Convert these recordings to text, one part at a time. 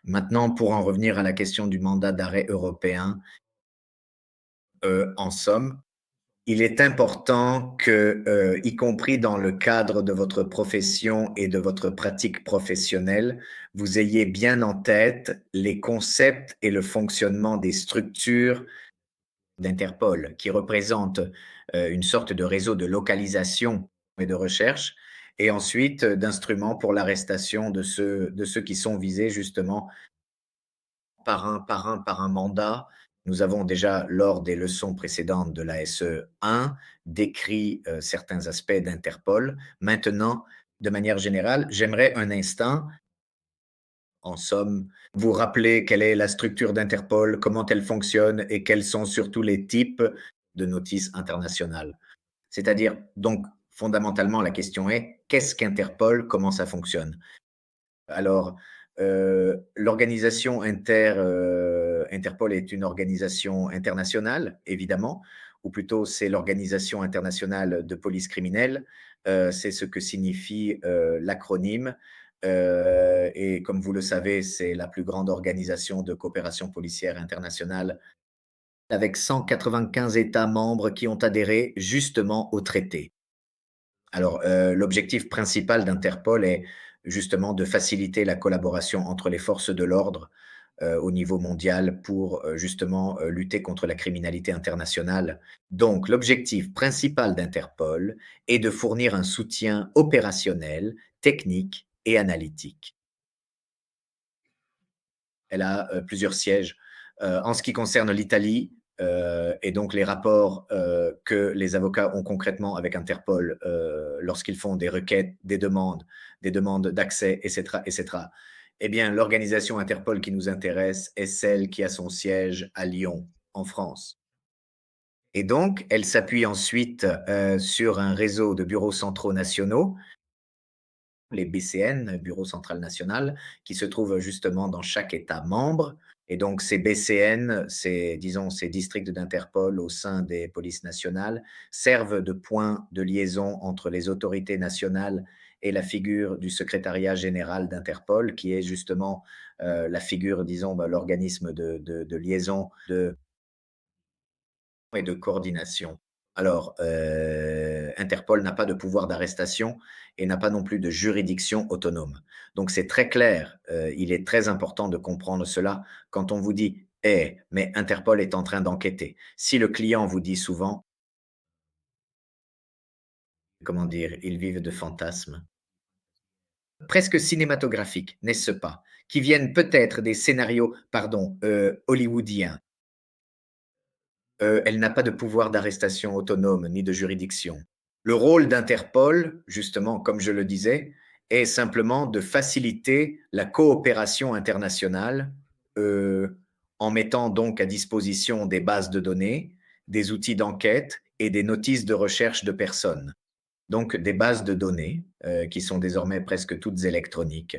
Maintenant, pour en revenir à la question du mandat d'arrêt européen, en somme, il est important que, y compris dans le cadre de votre profession et de votre pratique professionnelle, vous ayez bien en tête les concepts et le fonctionnement des structures d'Interpol, qui représentent, une sorte de réseau de localisation et de recherche et ensuite, d'instruments pour l'arrestation de ceux qui sont visés justement par un mandat. Nous avons déjà, lors des leçons précédentes de l'ASE 1, décrit, certains aspects d'Interpol. Maintenant, de manière générale, j'aimerais un instant, en somme, vous rappeler quelle est la structure d'Interpol, comment elle fonctionne et quels sont surtout les types de notices internationales. C'est-à-dire, donc, fondamentalement, la question est: qu'est-ce qu'Interpol? Comment ça fonctionne? Alors, l'organisation Interpol est une organisation internationale, évidemment, ou plutôt c'est l'Organisation internationale de police criminelle. C'est ce que signifie, l'acronyme, et comme vous le savez, c'est la plus grande organisation de coopération policière internationale avec 195 États membres qui ont adhéré justement au traité. Alors, l'objectif principal d'Interpol est justement de faciliter la collaboration entre les forces de l'ordre, au niveau mondial pour, justement, lutter contre la criminalité internationale. Donc l'objectif principal d'Interpol est de fournir un soutien opérationnel, technique et analytique. Elle a, plusieurs sièges. En ce qui concerne l'Italie, et donc les rapports, que les avocats ont concrètement avec Interpol, lorsqu'ils font des requêtes, des demandes d'accès et cetera et cetera. Eh bien, l'organisation Interpol qui nous intéresse est celle qui a son siège à Lyon, en France. Et donc, elle s'appuie ensuite, sur un réseau de bureaux centraux nationaux, les BCN, Bureau central national, qui se trouvent justement dans chaque État membre. Et donc ces BCN, ces districts d'Interpol au sein des polices nationales, servent de point de liaison entre les autorités nationales et la figure du secrétariat général d'Interpol, qui est justement la figure, disons, l'organisme de liaison et de coordination. Alors, Interpol n'a pas de pouvoir d'arrestation et n'a pas non plus de juridiction autonome. Donc c'est très clair, il est très important de comprendre cela quand on vous dit: «Eh, mais Interpol est en train d'enquêter». Si le client vous dit souvent, comment dire? Ils vivent de fantasmes, presque cinématographiques, n'est-ce pas? Qui viennent peut-être des scénarios, pardon, hollywoodiens. Elle n'a pas de pouvoir d'arrestation autonome ni de juridiction. Le rôle d'Interpol, justement, comme je le disais, est simplement de faciliter la coopération internationale, heu, en mettant donc à disposition des bases de données, des outils d'enquête et des notices de recherche de personnes. Donc des bases de données, qui sont désormais presque toutes électroniques,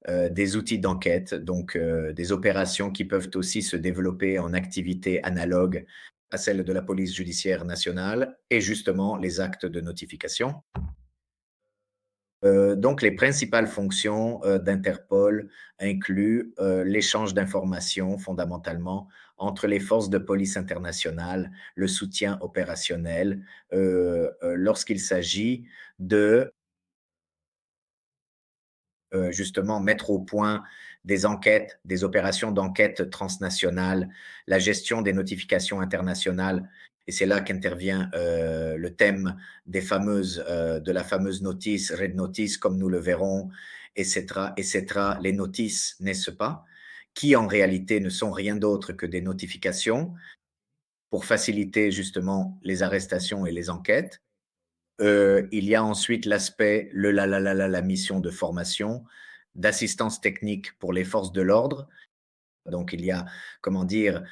des outils d'enquête, donc des opérations qui peuvent aussi se développer en activités analogues à celles de la police judiciaire nationale et justement les actes de notification. Donc les principales fonctions, d'Interpol incluent, l'échange d'informations fondamentalement entre les forces de police internationales, le soutien opérationnel, lorsqu'il s'agit de justement mettre au point des enquêtes, des opérations d'enquête transnationales, la gestion des notifications internationales. Et c'est là qu'intervient le thème de la fameuse notice, Red Notice, comme nous le verrons, etc., etc. Les notices, n'est-ce pas, qui en réalité ne sont rien d'autre que des notifications pour faciliter justement les arrestations et les enquêtes. Il y a ensuite l'aspect, la mission de formation, d'assistance technique pour les forces de l'ordre. Donc il y a, comment dire,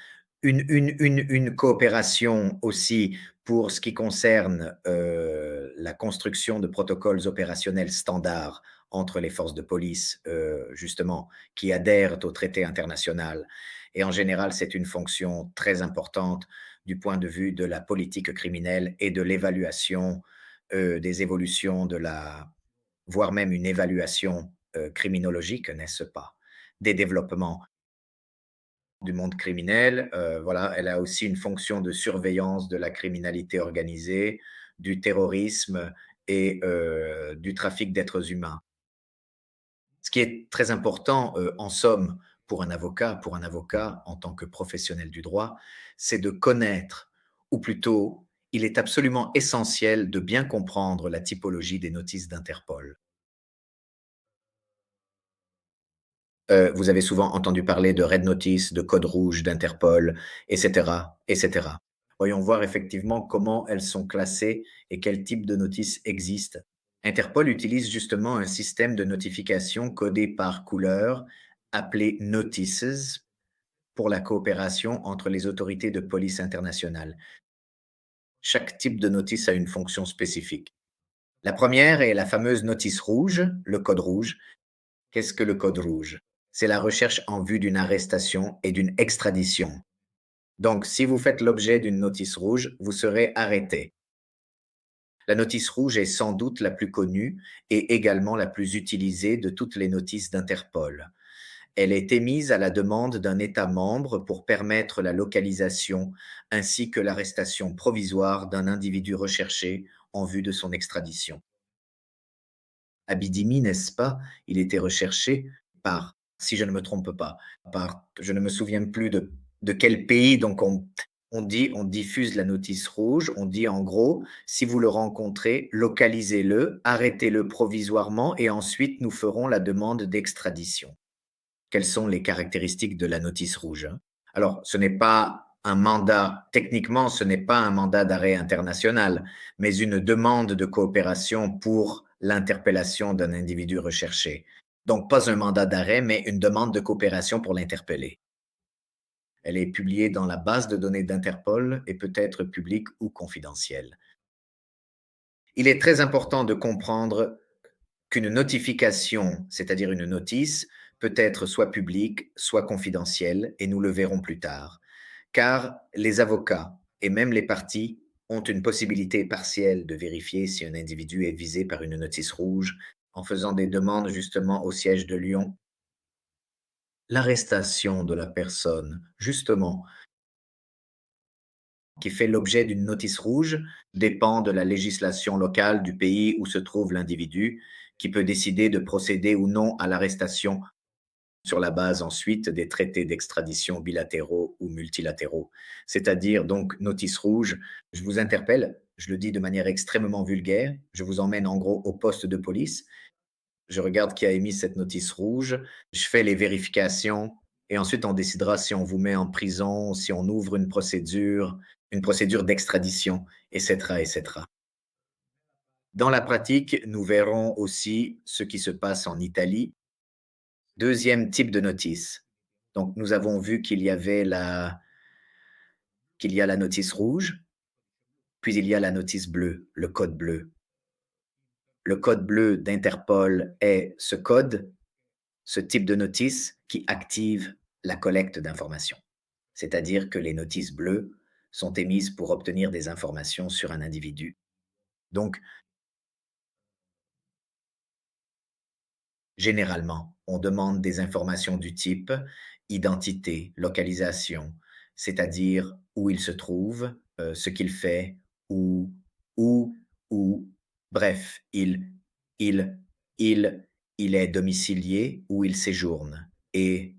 une coopération aussi pour ce qui concerne, la construction de protocoles opérationnels standards entre les forces de police, justement, qui adhèrent au traité international et en général, c'est une fonction très importante du point de vue de la politique criminelle et de l'évaluation, des évolutions de la voire même une évaluation, criminologique, n'est-ce pas? des développements du monde criminel. Voilà, elle a aussi une fonction de surveillance de la criminalité organisée, du terrorisme et du trafic d'êtres humains. Ce qui est très important, en somme, pour un avocat en tant que professionnel du droit, c'est de connaître, ou plutôt, il est absolument essentiel de bien comprendre la typologie des notices d'Interpol. Vous avez souvent entendu parler de Red Notice, de code rouge d'Interpol, et cetera, et cetera. Voyons voir effectivement comment elles sont classées et quel type de notice existe. Interpol utilise justement un système de notification codé par couleur appelé Notices pour la coopération entre les autorités de police internationales. Chaque type de notice a une fonction spécifique. La première est la fameuse notice rouge, le code rouge. Qu'est-ce que le code rouge? C'est la recherche en vue d'une arrestation et d'une extradition. Donc, si vous faites l'objet d'une notice rouge, vous serez arrêté. La notice rouge est sans doute la plus connue et également la plus utilisée de toutes les notices d'Interpol. Elle est émise à la demande d'un État membre pour permettre la localisation ainsi que l'arrestation provisoire d'un individu recherché en vue de son extradition. Abidimi, n'est-ce pas? Il était recherché par, si je ne me trompe pas, par, je ne me souviens plus de quel pays, donc on diffuse la notice rouge, on dit en gros, si vous le rencontrez, localisez-le, arrêtez-le provisoirement et ensuite nous ferons la demande d'extradition. Quelles sont les caractéristiques de la notice rouge? Alors, ce n'est pas un mandat, techniquement, ce n'est pas un mandat d'arrêt international, mais une demande de coopération pour l'interpellation d'un individu recherché. Donc, pas un mandat d'arrêt, mais une demande de coopération pour l'interpeller. Elle est publiée dans la base de données d'Interpol et peut être publique ou confidentielle. Il est très important de comprendre qu'une notification, c'est-à-dire une notice, peut être soit publique, soit confidentielle, et nous le verrons plus tard. Car les avocats et même les parties ont une possibilité partielle de vérifier si un individu est visé par une notice rouge en faisant des demandes justement au siège de Lyon. L'arrestation de la personne, justement, qui fait l'objet d'une notice rouge dépend de la législation locale du pays où se trouve l'individu, qui peut décider de procéder ou non à l'arrestation sur la base ensuite des traités d'extradition bilatéraux ou multilatéraux. C'est-à-dire donc notice rouge, je vous interpelle, je le dis de manière extrêmement vulgaire, je vous emmène en gros au poste de police, je regarde qui a émis cette notice rouge, je fais les vérifications et ensuite on décidera si on vous met en prison, si on ouvre une procédure d'extradition, etc., etc. Dans la pratique, nous verrons aussi ce qui se passe en Italie. Deuxième type de notice. Donc, nous avons vu qu'il y a la notice rouge, puis il y a la notice bleue, le code bleu. Le code bleu d'Interpol est ce code, ce type de notice qui active la collecte d'informations. C'est-à-dire que les notices bleues sont émises pour obtenir des informations sur un individu. Donc, généralement, on demande des informations du type identité, localisation, c'est-à-dire où il se trouve, ce qu'il fait, où, où, où, bref, il, il, il est domicilié, où il séjourne. Et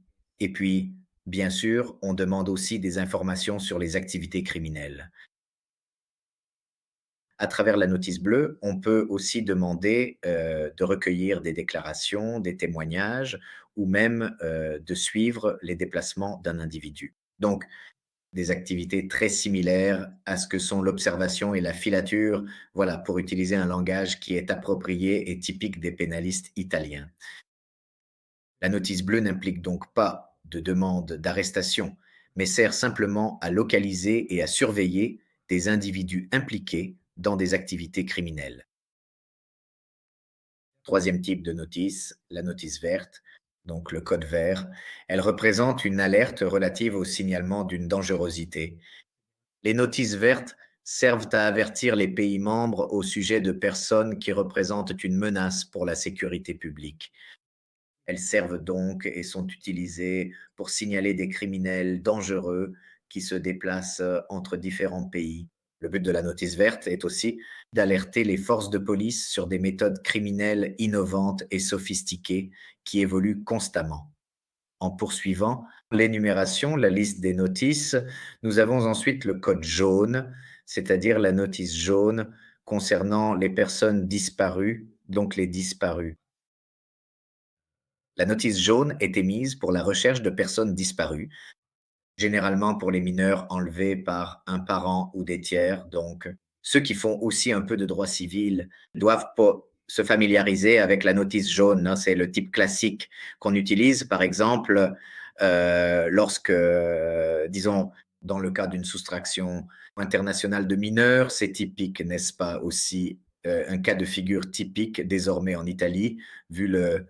puis, bien sûr, on demande aussi des informations sur les activités criminelles. À travers la notice bleue, on peut aussi demander, de recueillir des déclarations, des témoignages ou même, de suivre les déplacements d'un individu. Donc des activités très similaires à ce que sont l'observation et la filature, voilà, pour utiliser un langage qui est approprié et typique des pénalistes italiens. La notice bleue n'implique donc pas de demande d'arrestation, mais sert simplement à localiser et à surveiller des individus impliqués dans des activités criminelles. Troisième type de notice, la notice verte, donc le code vert. Elle représente une alerte relative au signalement d'une dangerosité. Les notices vertes servent à avertir les pays membres au sujet de personnes qui représentent une menace pour la sécurité publique. Elles servent donc et sont utilisées pour signaler des criminels dangereux qui se déplacent entre différents pays. Le but de la notice verte est aussi d'alerter les forces de police sur des méthodes criminelles innovantes et sophistiquées qui évoluent constamment. En poursuivant l'énumération, la liste des notices, nous avons ensuite le code jaune, c'est-à-dire la notice jaune concernant les personnes disparues, donc les disparus. La notice jaune est émise pour la recherche de personnes disparues, généralement pour les mineurs enlevés par un parent ou des tiers. Donc, ceux qui font aussi un peu de droit civil doivent se familiariser avec la notice jaune, hein. C'est le type classique qu'on utilise, par exemple, lorsque, disons, dans le cas d'une soustraction internationale de mineurs, c'est typique, n'est-ce pas, aussi un cas de figure typique désormais en Italie, vu le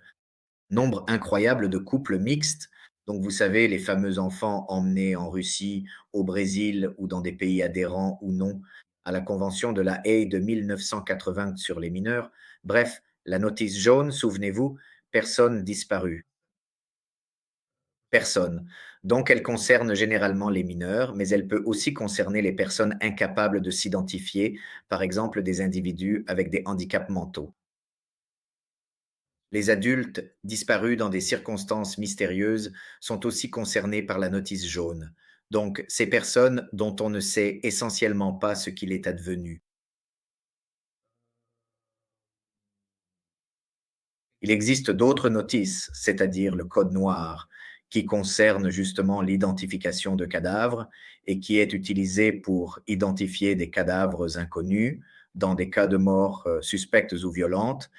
nombre incroyable de couples mixtes. Donc, vous savez, les fameux enfants emmenés en Russie, au Brésil ou dans des pays adhérents ou non à la Convention de la Haye de 1980 sur les mineurs. Bref, la notice jaune, souvenez-vous, personne disparue. Personne. Donc, elle concerne généralement les mineurs, mais elle peut aussi concerner les personnes incapables de s'identifier, par exemple des individus avec des handicaps mentaux. Les adultes disparus dans des circonstances mystérieuses sont aussi concernés par la notice jaune. Donc, ces personnes dont on ne sait essentiellement pas ce qu'il est advenu. Il existe d'autres notices, c'est-à-dire le code noir, qui concerne justement l'identification de cadavres et qui est utilisé pour identifier des cadavres inconnus dans des cas de mort suspectes ou violentes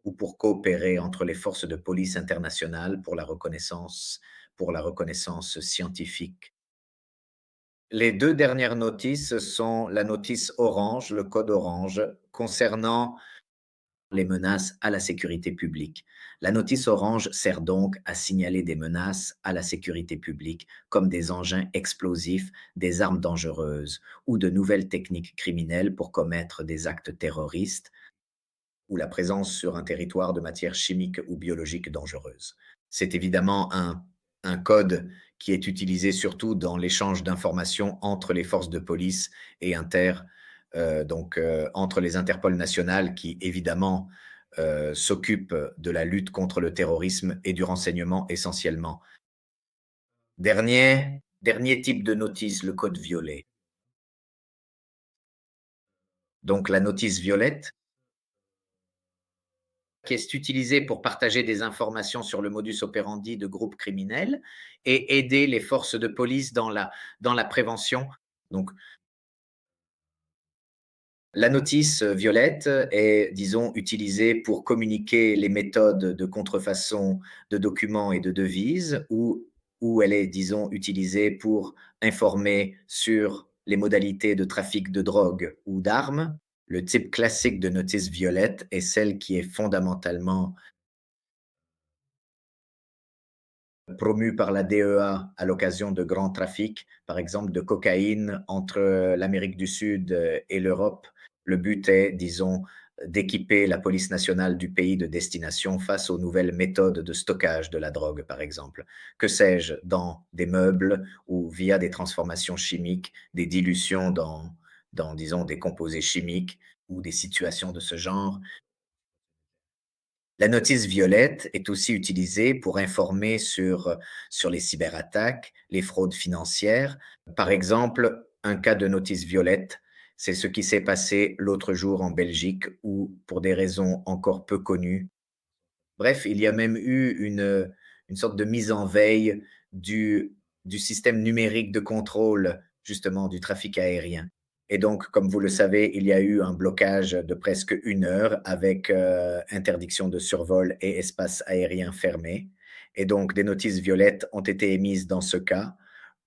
ou pour coopérer entre les forces de police internationales pour la reconnaissance scientifique. Les 2 dernières notices sont la notice orange, le code orange, concernant les menaces à la sécurité publique. La notice orange sert donc à signaler des menaces à la sécurité publique, comme des engins explosifs, des armes dangereuses ou de nouvelles techniques criminelles pour commettre des actes terroristes ou la présence sur un territoire de matières chimiques ou biologiques dangereuses. C'est évidemment un code qui est utilisé surtout dans l'échange d'informations entre les forces de police et entre les Interpol nationales qui évidemment s'occupent de la lutte contre le terrorisme et du renseignement essentiellement. Dernier type de notice, le code violet. Donc la notice violette, qui est utilisé pour partager des informations sur le modus operandi de groupes criminels et aider les forces de police dans la prévention. Donc, la notice violette est, disons, utilisée pour communiquer les méthodes de contrefaçon de documents et de devises, ou elle est, disons, utilisée pour informer sur les modalités de trafic de drogue ou d'armes. Le type classique de notice violette est celle qui est fondamentalement promu par la DEA à l'occasion de grands trafics, par exemple de cocaïne entre l'Amérique du Sud et l'Europe. Le but est, disons, d'équiper la police nationale du pays de destination face aux nouvelles méthodes de stockage de la drogue, par exemple. Que sais-je, dans des meubles ou via des transformations chimiques, des dilutions disons, des composés chimiques ou des situations de ce genre. La notice violette est aussi utilisée pour informer sur les cyberattaques, les fraudes financières. Par exemple, un cas de notice violette, c'est ce qui s'est passé l'autre jour en Belgique où, pour des raisons encore peu connues, bref, il y a même eu une sorte de mise en veille du, du système numérique de contrôle justement du trafic aérien. Et donc, comme vous le savez, il y a eu un blocage de presque 1 heure avec interdiction de survol et espace aérien fermé. Et donc, des notices violettes ont été émises dans ce cas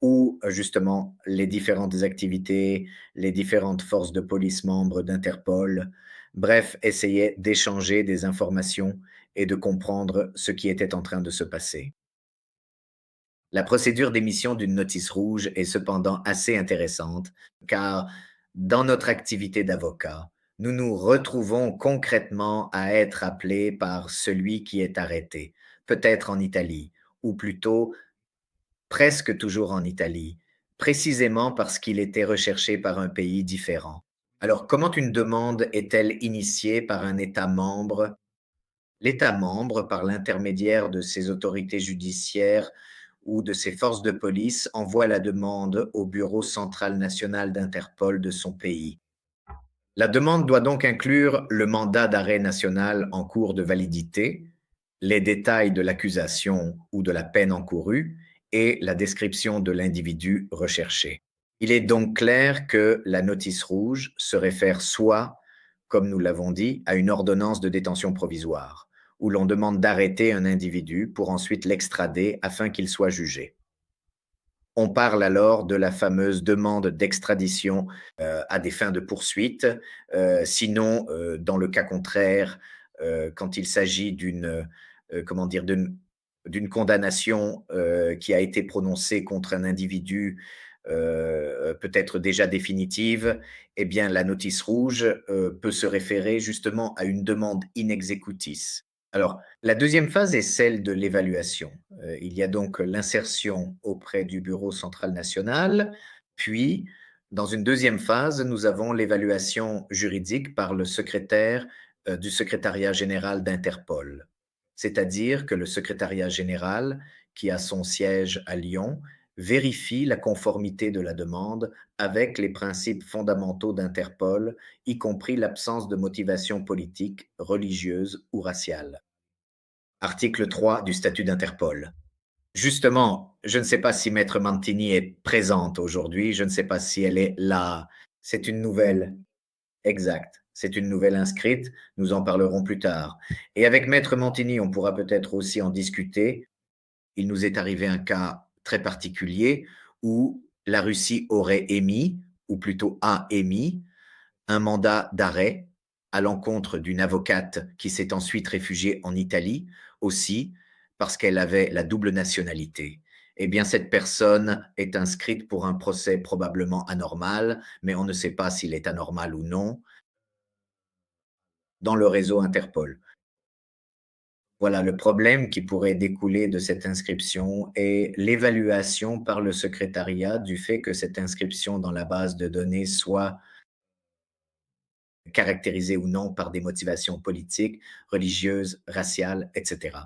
où justement les différentes activités, les différentes forces de police membres d'Interpol, bref, essayaient d'échanger des informations et de comprendre ce qui était en train de se passer. La procédure d'émission d'une notice rouge est cependant assez intéressante, car dans notre activité d'avocat, nous nous retrouvons concrètement à être appelés par celui qui est arrêté, peut-être en Italie, ou plutôt presque toujours en Italie, précisément parce qu'il était recherché par un pays différent. Alors, comment une demande est-elle initiée par un État membre? L'État membre, par l'intermédiaire de ses autorités judiciaires ou de ses forces de police, envoie la demande au Bureau central national d'Interpol de son pays. La demande doit donc inclure le mandat d'arrêt national en cours de validité, les détails de l'accusation ou de la peine encourue et la description de l'individu recherché. Il est donc clair que la notice rouge se réfère soit, comme nous l'avons dit, à une ordonnance de détention provisoire, où l'on demande d'arrêter un individu pour ensuite l'extrader afin qu'il soit jugé. On parle alors de la fameuse demande d'extradition à des fins de poursuite. Sinon, dans le cas contraire, quand il s'agit comment dire, d'une condamnation qui a été prononcée contre un individu, peut-être déjà définitive, eh bien, la notice rouge peut se référer justement à une demande in executis. Alors, la deuxième phase est celle de l'évaluation. Il y a donc l'insertion auprès du Bureau central national, puis, dans une deuxième phase, nous avons l'évaluation juridique par le secrétaire du secrétariat général d'Interpol. C'est-à-dire que le secrétariat général, qui a son siège à Lyon, vérifie la conformité de la demande avec les principes fondamentaux d'Interpol, y compris l'absence de motivation politique, religieuse ou raciale. Article 3 du statut d'Interpol. Justement, je ne sais pas si maître Mantini est présente aujourd'hui, je ne sais pas si elle est là. C'est une nouvelle. Exact. C'est une nouvelle inscrite, nous en parlerons plus tard. Et avec maître Mantini, on pourra peut-être aussi en discuter. Il nous est arrivé un cas très particulier où la Russie aurait émis, ou plutôt a émis, un mandat d'arrêt à l'encontre d'une avocate qui s'est ensuite réfugiée en Italie aussi parce qu'elle avait la double nationalité. Eh bien, cette personne est inscrite pour un procès probablement anormal, mais on ne sait pas s'il est anormal ou non, dans le réseau Interpol. Voilà, le problème qui pourrait découler de cette inscription est l'évaluation par le secrétariat du fait que cette inscription dans la base de données soit caractérisée ou non par des motivations politiques, religieuses, raciales, etc.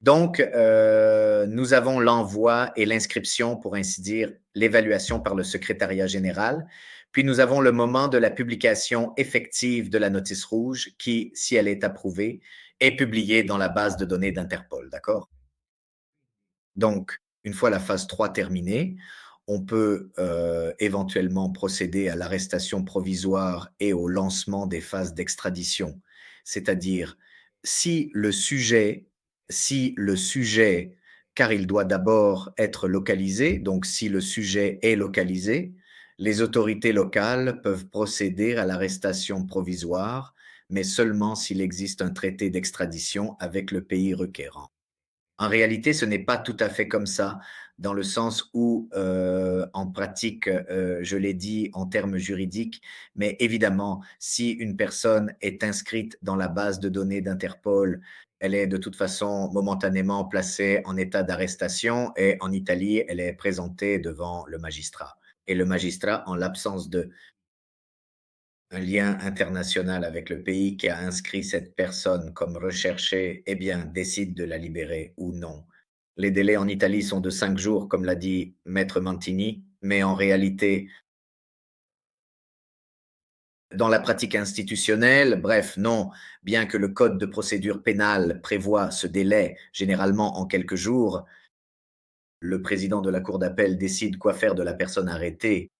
Donc, nous avons l'envoi et l'inscription, pour ainsi dire, l'évaluation par le secrétariat général. Puis nous avons le moment de la publication effective de la notice rouge qui, si elle est approuvée, est publiée dans la base de données d'Interpol, d'accord? Donc, une fois la phase 3 terminée, on peut éventuellement procéder à l'arrestation provisoire et au lancement des phases d'extradition. C'est-à-dire, si le sujet, si le sujet, car il doit d'abord être localisé, donc si le sujet est localisé, les autorités locales peuvent procéder à l'arrestation provisoire, mais seulement s'il existe un traité d'extradition avec le pays requérant. En réalité, ce n'est pas tout à fait comme ça, dans le sens où, en pratique, je l'ai dit en termes juridiques, mais évidemment, si une personne est inscrite dans la base de données d'Interpol, elle est de toute façon momentanément placée en état d'arrestation et en Italie, elle est présentée devant le magistrat. Et le magistrat, en l'absence de un lien international avec le pays qui a inscrit cette personne comme recherchée, eh bien, décide de la libérer ou non. Les délais en Italie sont de 5 jours, comme l'a dit maître Mantini, mais en réalité, dans la pratique institutionnelle, bref, non, bien que le code de procédure pénale prévoit ce délai, généralement en quelques jours, le président de la cour d'appel décide quoi faire de la personne arrêtée